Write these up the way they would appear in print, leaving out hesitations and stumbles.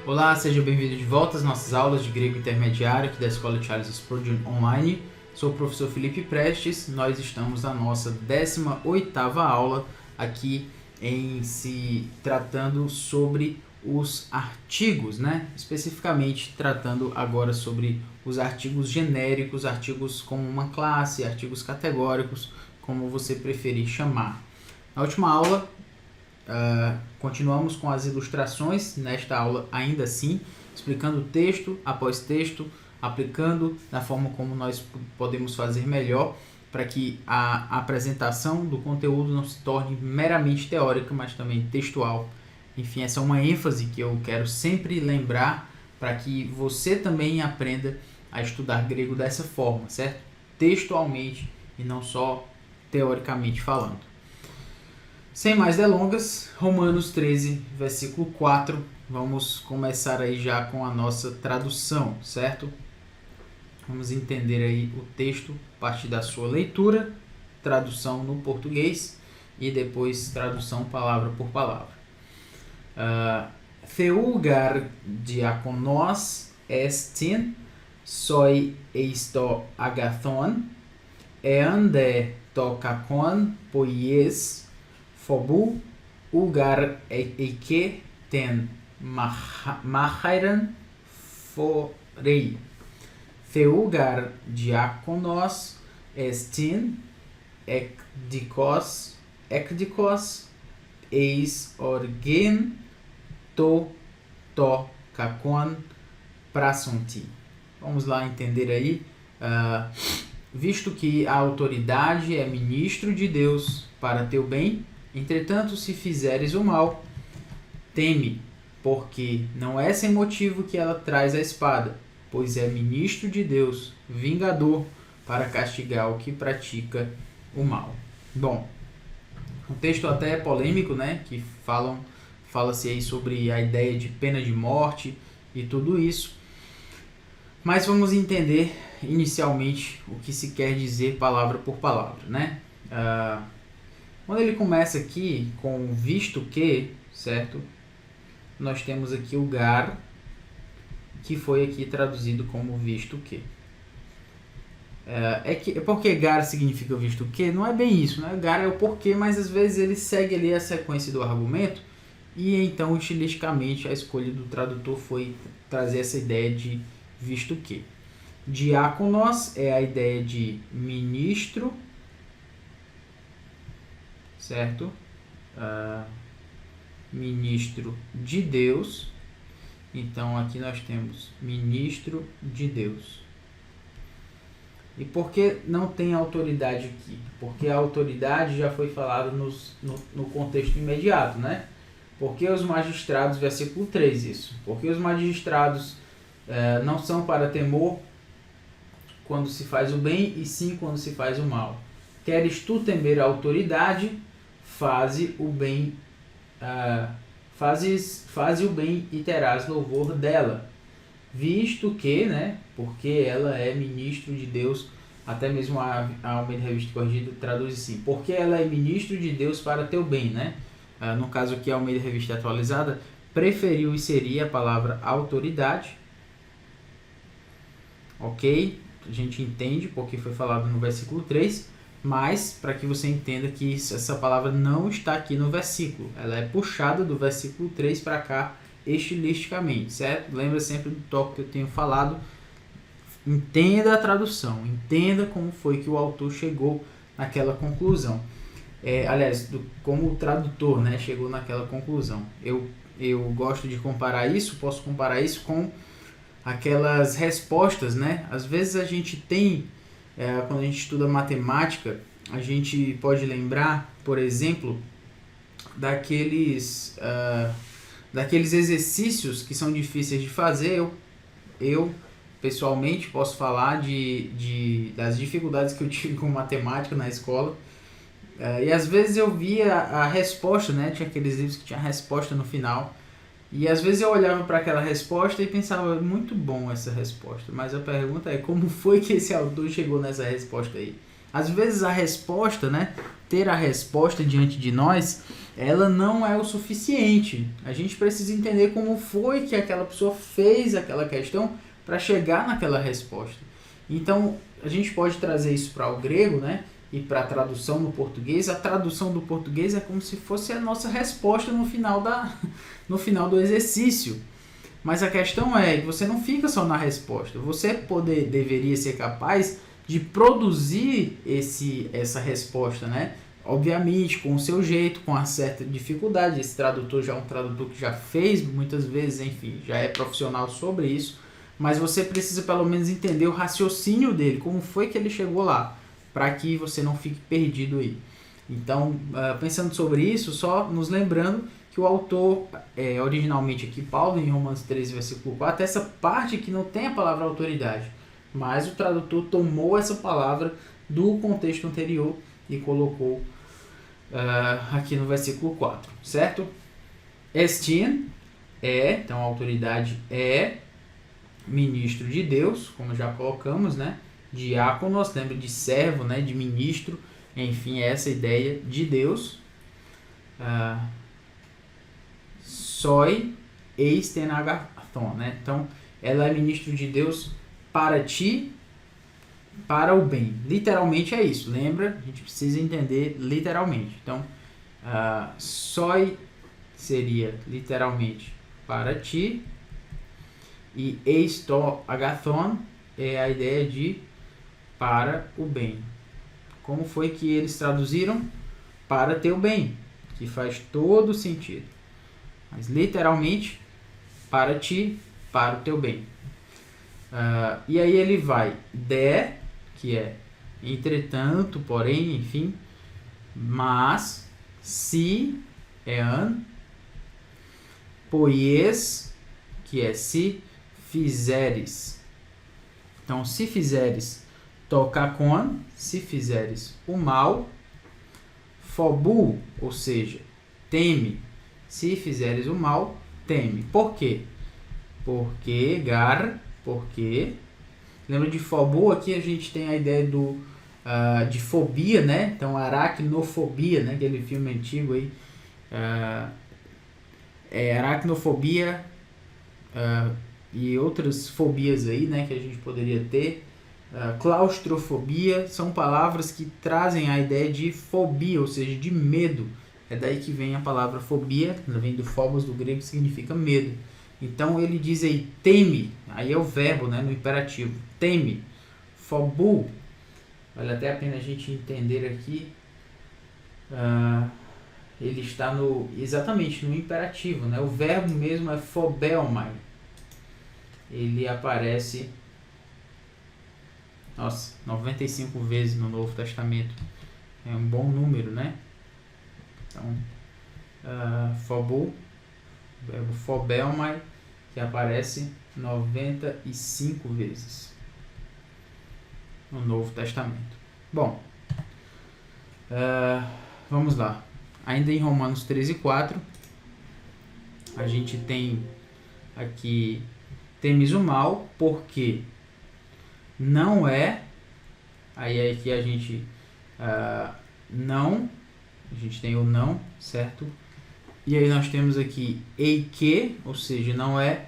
Olá, seja bem-vindo de volta às nossas aulas de grego intermediário aqui da Escola Charles Spurgeon Online. Sou o professor Felipe Prestes. Nós estamos na nossa 18ª aula aqui se tratando sobre os artigos, né? Especificamente tratando agora sobre os artigos genéricos, artigos como uma classe, artigos categóricos, como você preferir chamar. Na última aula, continuamos com as ilustrações, nesta aula ainda assim, explicando texto após texto, aplicando da forma como nós podemos fazer melhor para que a apresentação do conteúdo não se torne meramente teórica, mas também textual. Enfim, essa é uma ênfase que eu quero sempre lembrar para que você também aprenda a estudar grego dessa forma, certo? Textualmente e não só teoricamente falando. Sem mais delongas, Romanos 13, versículo 4, vamos começar aí já com a nossa tradução, certo? Vamos entender aí o texto a partir da sua leitura, tradução no português e depois tradução palavra por palavra. Theougar diakonos estin soi eisto agathon eande tokakon poies phobu ugar eike ten machairan forei. Theougar diakonos estin ekdikos eis orgen to kakon prasonti. Vamos lá entender aí. Visto que a autoridade é ministro de Deus para teu bem, entretanto, se fizeres o mal, teme, porque não é sem motivo que ela traz a espada, pois é ministro de Deus, vingador, para castigar o que pratica o mal. Bom, um texto até polêmico, né, que fala-se aí sobre a ideia de pena de morte e tudo isso. Mas vamos entender inicialmente o que se quer dizer palavra por palavra, né? Quando ele começa aqui com visto que, certo? Nós temos aqui o gar, que foi aqui traduzido como visto que. Porque gar significa visto que? Não é bem isso, né? Gar é o porquê, mas às vezes ele segue ali a sequência do argumento e então estilisticamente a escolha do tradutor foi trazer essa ideia de visto que. Diáconos é a ideia de ministro, certo? Ministro de Deus. Então aqui nós temos ministro de Deus. E por que não tem autoridade aqui? Porque a autoridade já foi falada no contexto imediato, né? Porque os magistrados, versículo 3, isso. Porque os magistrados não são para temor quando se faz o bem, e sim quando se faz o mal. Queres tu temer a autoridade, faze o bem, faze o bem e terás louvor dela. Visto que, né, porque ela é ministro de Deus, até mesmo a Almeida Revista Corrigida traduz assim, porque ela é ministro de Deus para teu bem, né? No caso aqui, a Almeida Revista Atualizada preferiu inserir a palavra autoridade. Ok? A gente entende porque foi falado no versículo 3, mas para que você entenda que essa palavra não está aqui no versículo, ela é puxada do versículo 3 para cá estilisticamente, certo? Lembra sempre do toque que eu tenho falado. Entenda a tradução, entenda como foi que o autor chegou naquela conclusão. Aliás, como o tradutor, né, chegou naquela conclusão. Eu gosto de comparar isso, posso comparar isso com aquelas respostas, né? Às vezes a gente tem, quando a gente estuda matemática, a gente pode lembrar, por exemplo, daqueles exercícios que são difíceis de fazer. Eu pessoalmente posso falar das dificuldades que eu tive com matemática na escola. E às vezes eu via a resposta, né? Tinha aqueles livros que tinha a resposta no final. E às vezes eu olhava para aquela resposta e pensava, muito bom essa resposta. Mas a pergunta é, como foi que esse autor chegou nessa resposta aí? Às vezes a resposta, né? Ter a resposta diante de nós ela não é o suficiente. A gente precisa entender como foi que aquela pessoa fez aquela questão para chegar naquela resposta. Então, a gente pode trazer isso para o grego, né? E para a tradução no português. A tradução do português é como se fosse a nossa resposta no final do exercício. Mas a questão é que você não fica só na resposta. Você deveria ser capaz de produzir essa resposta, né? Obviamente, com o seu jeito, com uma certa dificuldade. Esse tradutor já é um tradutor que já fez muitas vezes, enfim, já é profissional sobre isso. Mas você precisa pelo menos entender o raciocínio dele, como foi que ele chegou lá, para que você não fique perdido aí. Então, pensando sobre isso, só nos lembrando que o autor, originalmente aqui, Paulo, em Romanos 13, versículo 4, essa parte que não tem a palavra autoridade, mas o tradutor tomou essa palavra do contexto anterior e colocou aqui no versículo 4, certo? Estin então a autoridade é ministro de Deus, como já colocamos, né? Diáconos, lembra de servo, né? De ministro, enfim, essa ideia de Deus. Soi eisten agathon, né? Então, ela é ministro de Deus para ti, para o bem. Literalmente é isso, lembra? A gente precisa entender literalmente. Então, soi seria literalmente para ti, e eisto agathon é a ideia de para o bem. Como foi que eles traduziram? Para teu bem, que faz todo sentido. Mas literalmente, para ti, para o teu bem. E aí ele vai que é entretanto, porém, enfim, mas, se, é an, poies, que é se fizeres. Então, se fizeres tokakon, se fizeres o mal, fobu, ou seja, teme. Se fizeres o mal, teme. Por quê? Porque, lembra de fobu? Aqui a gente tem a ideia de fobia, né? Então, aracnofobia, né? Aquele filme antigo aí. Aracnofobia e outras fobias aí, né? Que a gente poderia ter. Claustrofobia são palavras que trazem a ideia de fobia, ou seja, de medo. É daí que vem a palavra fobia, vem do phobos do grego, que significa medo. Então ele diz aí, teme, aí é o verbo, né, no imperativo, teme, fobu, vale até a pena a gente entender aqui, ele está exatamente no imperativo, né, o verbo mesmo é phobelmai, ele aparece 95 vezes no Novo Testamento, é um bom número, né? Então, fobu, verbo phobelmai, que aparece 95 vezes no Novo Testamento. Bom, vamos lá. Ainda em Romanos 13:4, a gente tem aqui, temes o mal, porque não é, aí aqui a gente não, a gente tem o não, certo? E aí nós temos aqui eike, ou seja, não é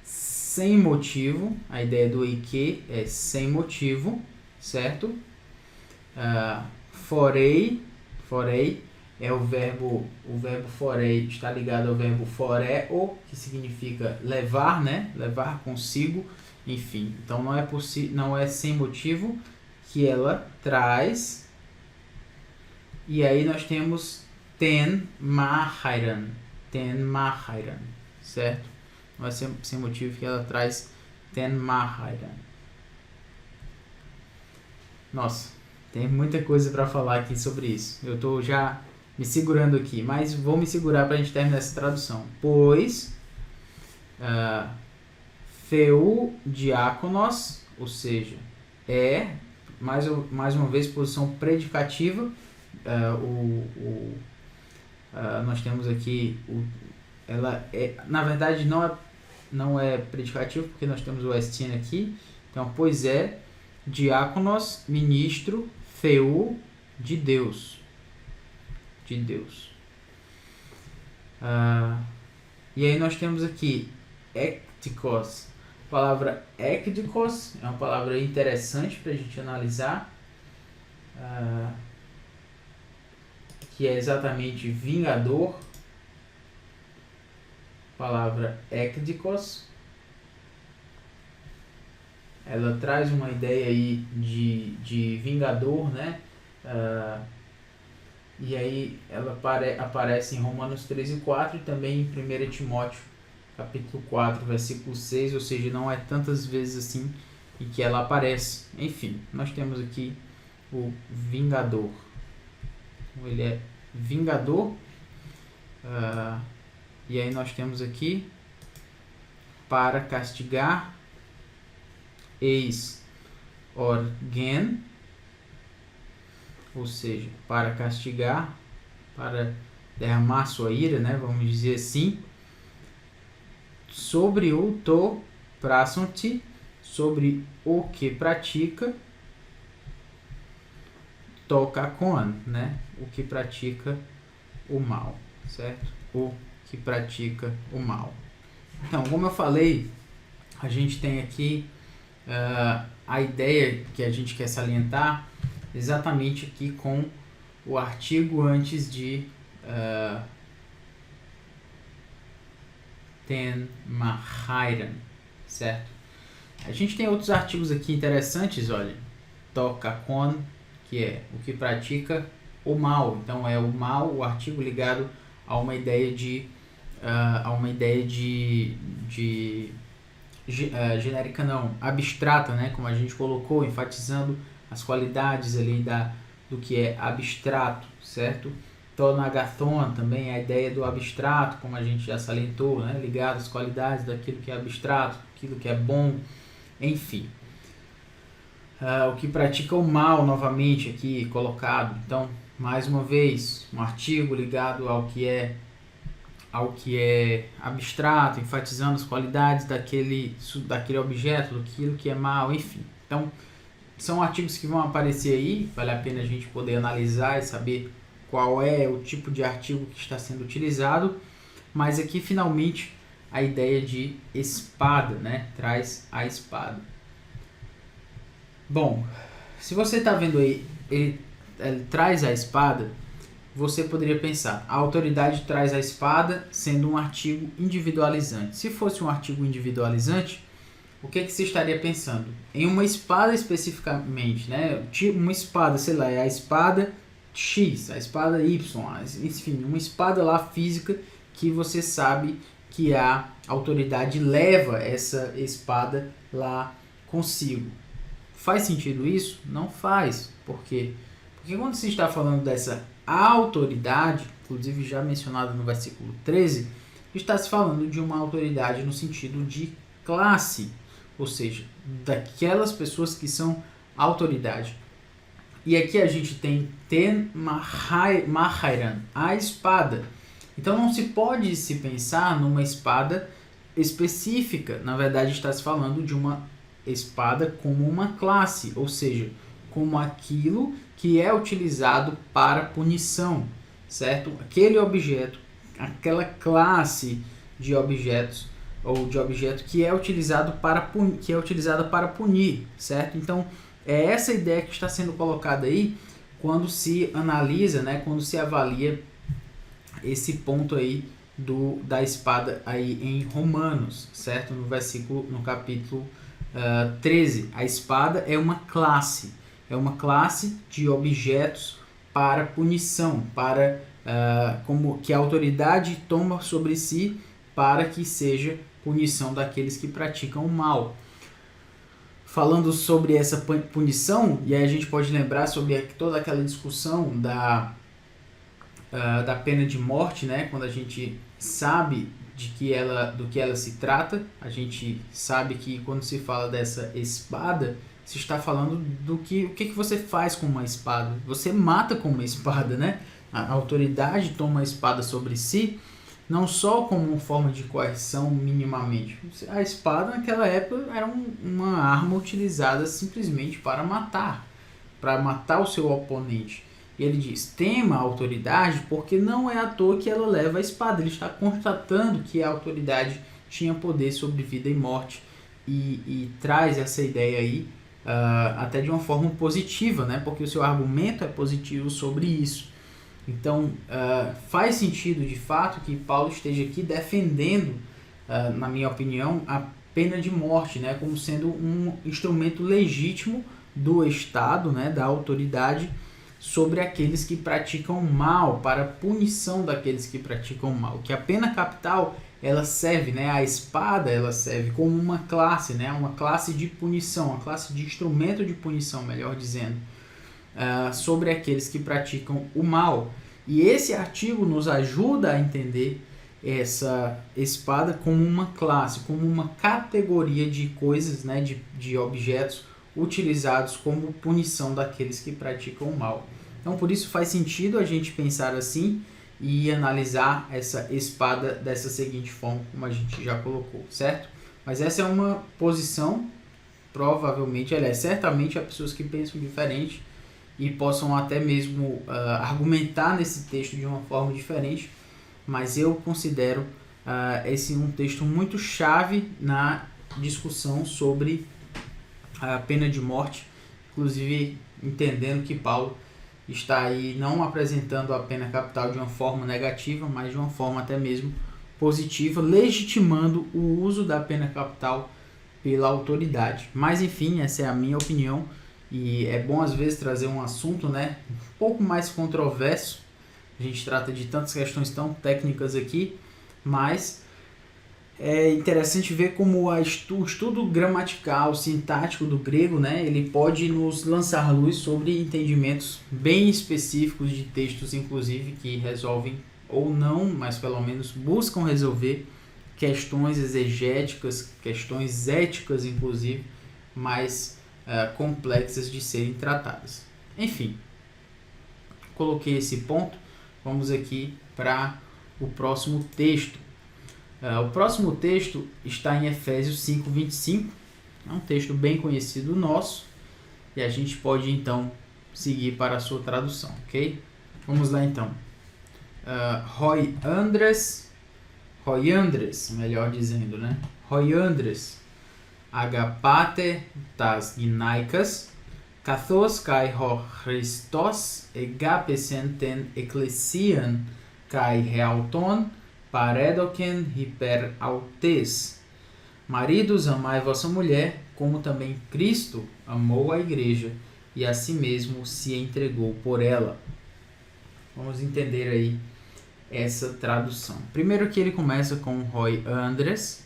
sem motivo, a ideia do eike é sem motivo, certo? Forei é o verbo forei está ligado ao verbo foreo, que significa levar, né? Levar consigo, enfim. Então não é sem motivo que ela traz. E aí nós temos ten mahairan, certo? Não é sem motivo que ela traz ten mahairan. Nossa, tem muita coisa para falar aqui sobre isso. Eu estou já me segurando aqui, mas vou me segurar para a gente terminar essa tradução. Pois, feu diáconos, ou seja, mais uma vez, posição predicativa. Nós temos aqui ela na verdade não é predicativo, porque nós temos o estin aqui. Então, pois diáconos, ministro, feu, de Deus. E aí nós temos aqui ektikos. A palavra ektikos é uma palavra interessante para a gente analisar, que é exatamente vingador. Palavra ektikos, ela traz uma ideia aí de vingador, né? E aí ela aparece em Romanos 13 e 4 e também em 1 Timóteo capítulo 4, versículo 6, ou seja, não é tantas vezes assim em que ela aparece. Enfim, nós temos aqui o vingador. Então, ele é vingador. E aí nós temos aqui para castigar, eis orgen, ou seja, para castigar, para derramar sua ira, né, vamos dizer assim, sobre o to prasonti, sobre o que pratica, to kakon, né, o que pratica o mal, certo? O que pratica o mal. Então, como eu falei, a gente tem aqui a ideia que a gente quer salientar exatamente aqui com o artigo antes de ten mahairan, certo? A gente tem outros artigos aqui interessantes, olha, tokakon, que é o que pratica o mal. Então é o mal, o artigo ligado a uma ideia genérica não, abstrata, né? Como a gente colocou, enfatizando as qualidades ali do que é abstrato, certo? Tonagathon também a ideia do abstrato, como a gente já salientou, né? Ligado às qualidades daquilo que é abstrato, aquilo que é bom, enfim. O que pratica o mal, novamente aqui colocado. Então, mais uma vez, um artigo ligado ao que é abstrato, enfatizando as qualidades daquele objeto, daquilo que é mal, enfim. Então, são artigos que vão aparecer aí, vale a pena a gente poder analisar e saber qual é o tipo de artigo que está sendo utilizado, mas aqui finalmente a ideia de espada, né? Traz a espada. Bom, se você está vendo aí, ele traz a espada, você poderia pensar, a autoridade traz a espada sendo um artigo individualizante. Se fosse um artigo individualizante, o que você estaria pensando? Em uma espada especificamente, né? Uma espada, sei lá, é a espada X, a espada Y, enfim, uma espada lá física que você sabe que a autoridade leva essa espada lá consigo. Faz sentido isso? Não faz. Por quê? Porque quando se está falando dessa autoridade, inclusive já mencionada no versículo 13, está se falando de uma autoridade no sentido de classe, ou seja, daquelas pessoas que são autoridade. E aqui a gente tem ten mahairan, a espada. Então não se pode se pensar numa espada específica. Na verdade está se falando de uma espada como uma classe, ou seja, como aquilo que é utilizado para punição, certo? Aquele objeto, aquela classe de objetos ou de objeto que é utilizada para punir, certo? Então é essa ideia que está sendo colocada aí quando se analisa, né? Quando se avalia esse ponto aí da espada aí em Romanos, certo? No capítulo 13, a espada é uma classe de objetos para punição, para como que a autoridade toma sobre si para que seja punição daqueles que praticam o mal. Falando sobre essa punição, e aí a gente pode lembrar sobre toda aquela discussão da pena de morte, né? Quando a gente sabe do que ela se trata, a gente sabe que quando se fala dessa espada, se está falando o que você faz com uma espada. Você mata com uma espada, né? A autoridade toma a espada sobre si, não só como uma forma de coerção minimamente. A espada naquela época era uma arma utilizada simplesmente para matar o seu oponente. E ele diz, tema a autoridade porque não é à toa que ela leva a espada. Ele está constatando que a autoridade tinha poder sobre vida e morte e traz essa ideia aí até de uma forma positiva, né? Porque o seu argumento é positivo sobre isso. Então, faz sentido de fato que Paulo esteja aqui defendendo, na minha opinião, a pena de morte, né? Como sendo um instrumento legítimo do Estado, né? Da autoridade, sobre aqueles que praticam mal, para a punição daqueles que praticam mal. Que a pena capital, ela serve, né, a espada, ela serve como uma classe, né, uma classe de punição, uma classe de instrumento de punição, melhor dizendo, sobre aqueles que praticam o mal. E esse artigo nos ajuda a entender essa espada como uma classe, como uma categoria de coisas, né, de objetos utilizados como punição daqueles que praticam o mal. Então, por isso faz sentido a gente pensar assim e analisar essa espada dessa seguinte forma, como a gente já colocou, certo? Mas essa é uma posição, provavelmente, certamente há pessoas que pensam diferente e possam até mesmo argumentar nesse texto de uma forma diferente, mas eu considero esse um texto muito chave na discussão sobre a pena de morte, inclusive entendendo que Paulo está aí não apresentando a pena capital de uma forma negativa, mas de uma forma até mesmo positiva, legitimando o uso da pena capital pela autoridade. Mas enfim, essa é a minha opinião e é bom às vezes trazer um assunto, né, um pouco mais controverso. A gente trata de tantas questões tão técnicas aqui, mas é interessante ver como o estudo gramatical, sintático do grego, né, ele pode nos lançar luz sobre entendimentos bem específicos de textos, inclusive, que resolvem ou não, mas pelo menos buscam resolver questões exegéticas, questões éticas, inclusive, mais complexas de serem tratadas. Enfim, coloquei esse ponto, vamos aqui para o próximo texto. O próximo texto está em Efésios 5:25, é um texto bem conhecido nosso, e a gente pode então seguir para a sua tradução, ok? Vamos lá então. Roi Andres, melhor dizendo, né? Roi Andres, agapate tas ginaikas, kathos kai ho Christos egapesen ten ecclesian kai realton, paredoken hyper autes. Maridos, amai vossa mulher, como também Cristo amou a igreja e a si mesmo se entregou por ela. Vamos entender aí essa tradução. Primeiro que ele começa com Roi Andres,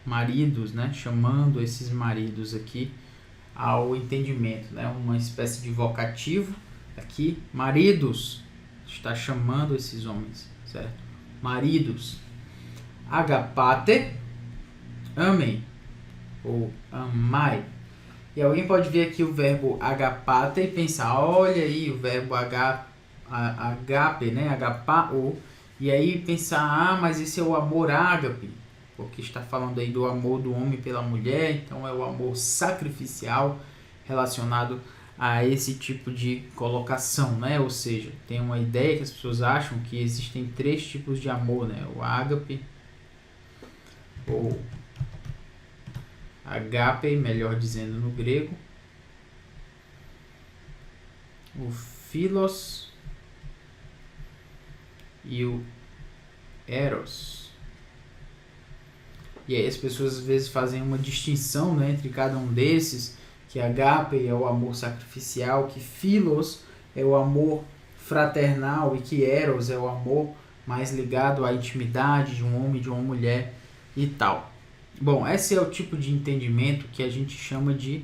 maridos, né? Chamando esses maridos aqui ao entendimento, né? Uma espécie de vocativo aqui. Maridos, está chamando esses homens, certo? Maridos, agapate, amem, ou amai. E alguém pode ver aqui o verbo agapate e pensar, olha aí o verbo agape, né, agapao, e aí pensar, mas esse é o amor ágape, porque está falando aí do amor do homem pela mulher, então é o amor sacrificial relacionado a esse tipo de colocação, né? Ou seja, tem uma ideia que as pessoas acham que existem 3 tipos de amor, né? O ágape, ou agape, melhor dizendo no grego, o philos e o eros. E aí as pessoas às vezes fazem uma distinção, né, entre cada um desses, que agape é o amor sacrificial, que philos é o amor fraternal e que eros é o amor mais ligado à intimidade de um homem e de uma mulher e tal. Bom, esse é o tipo de entendimento que a gente chama de,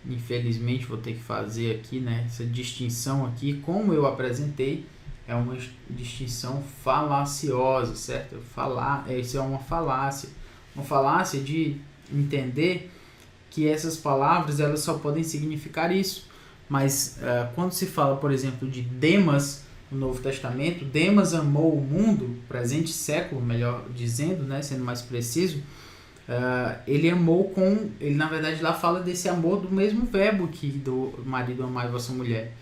infelizmente vou ter que fazer aqui, né, essa distinção aqui, como eu apresentei, é uma distinção falaciosa, certo? Isso é uma falácia de entender que essas palavras elas só podem significar isso, mas quando se fala, por exemplo, de Demas no Novo Testamento, Demas amou o mundo, presente século, melhor dizendo, né, sendo mais preciso, ele amou ele na verdade lá fala desse amor do mesmo verbo que do marido amar vossa mulher.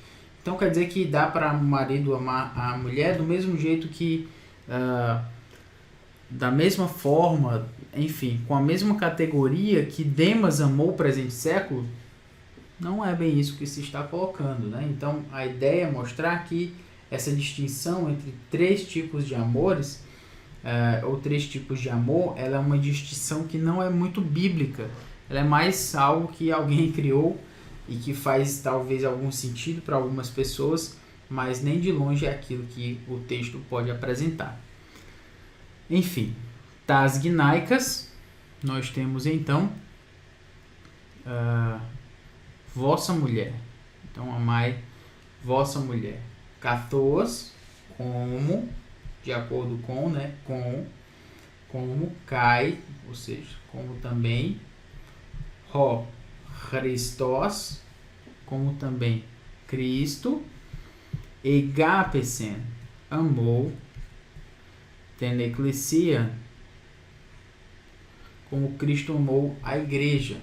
Então quer dizer que dá para o marido amar a mulher do mesmo jeito que, da mesma forma, enfim, com a mesma categoria que Demas amou o presente século? Não é bem isso que se está colocando, né? Então a ideia é mostrar que essa distinção entre três tipos de amores, ou três tipos de amor, ela é uma distinção que não é muito bíblica. Ela é mais algo que alguém criou e que faz talvez algum sentido para algumas pessoas, mas nem de longe é aquilo que o texto pode apresentar. Enfim, das gnaicas, nós temos então vossa mulher. Então, amai vossa mulher. Kathos, como, de acordo com, né, como, kai, ou seja, como também, ho, Christos, como também Cristo, egapesen, amou, ten ecclesia, como Cristo amou a igreja,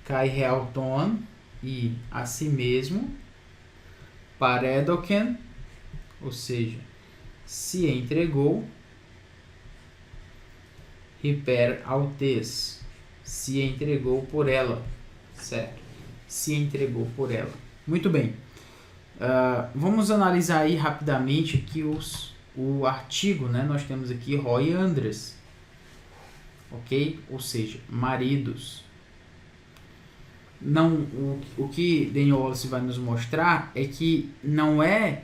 kai realton, e a si mesmo, paredoken, ou seja, se entregou, hiper autes, se entregou por ela, certo? Se entregou por ela. Muito bem. Vamos analisar aí rapidamente aqui o artigo, né? Nós temos aqui Roy Andres, ok? Ou seja, maridos. Não, o que Daniel Wallace vai nos mostrar é que não é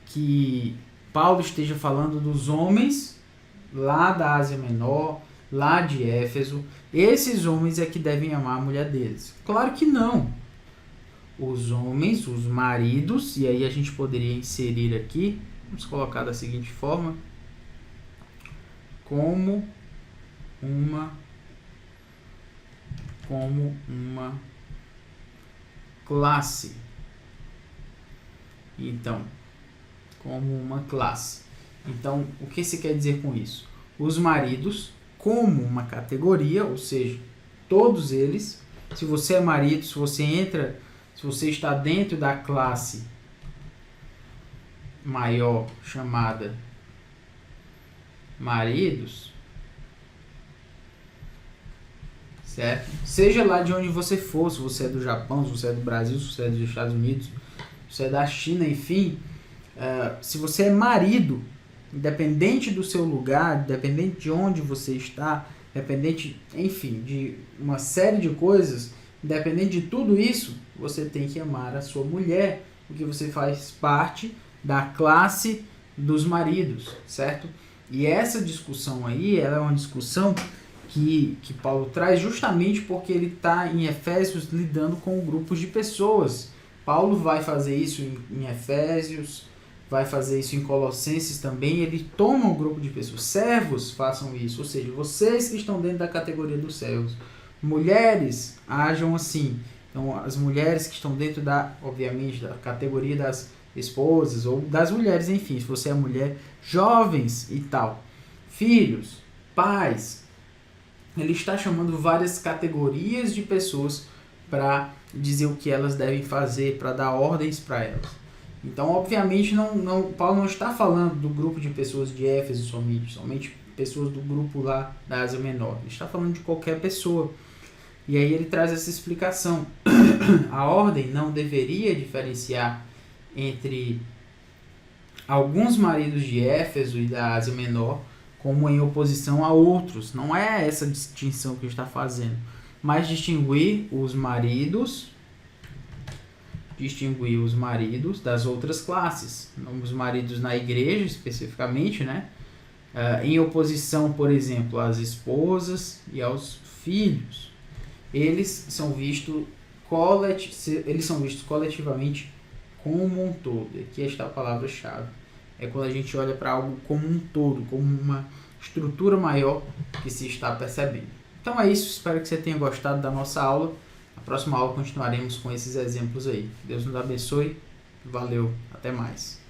que Paulo esteja falando dos homens lá da Ásia Menor, lá de Éfeso, esses homens é que devem amar a mulher deles. Claro que não. Os homens, os maridos, e aí a gente poderia inserir aqui, vamos colocar da seguinte forma, como uma classe. Então, como uma classe. Então, o que se quer dizer com isso? Os maridos como uma categoria, ou seja, todos eles, se você é marido, se você está dentro da classe maior chamada maridos, certo? Seja lá de onde você for, se você é do Japão, se você é do Brasil, se você é dos Estados Unidos, se você é da China, enfim, se você é marido, independente do seu lugar, independente de onde você está, independente, enfim, de uma série de coisas, independente de tudo isso, você tem que amar a sua mulher, porque você faz parte da classe dos maridos, certo? E essa discussão aí, ela é uma discussão que Paulo traz justamente porque ele está em Efésios lidando com grupos de pessoas. Paulo vai fazer isso em Efésios, vai fazer isso em Colossenses também, ele toma um grupo de pessoas. Servos, façam isso, ou seja, vocês que estão dentro da categoria dos servos. Mulheres, ajam assim. Então, as mulheres que estão dentro obviamente, da categoria das esposas ou das mulheres, enfim, se você é mulher, jovens e tal. Filhos, pais. Ele está chamando várias categorias de pessoas para dizer o que elas devem fazer, para dar ordens para elas. Então, obviamente, Paulo não está falando do grupo de pessoas de Éfeso somente pessoas do grupo lá da Ásia Menor. Ele está falando de qualquer pessoa. E aí ele traz essa explicação. A ordem não deveria diferenciar entre alguns maridos de Éfeso e da Ásia Menor como em oposição a outros. Não é essa distinção que ele está fazendo. Mas distinguir os maridos das outras classes. Os maridos na igreja, especificamente, né? Em oposição, por exemplo, às esposas e aos filhos. Eles são vistos coletivamente como um todo. Aqui está a palavra-chave. É quando a gente olha para algo como um todo, como uma estrutura maior que se está percebendo. Então é isso, espero que você tenha gostado da nossa aula. Na próxima aula continuaremos com esses exemplos aí. Deus nos abençoe. Valeu, até mais.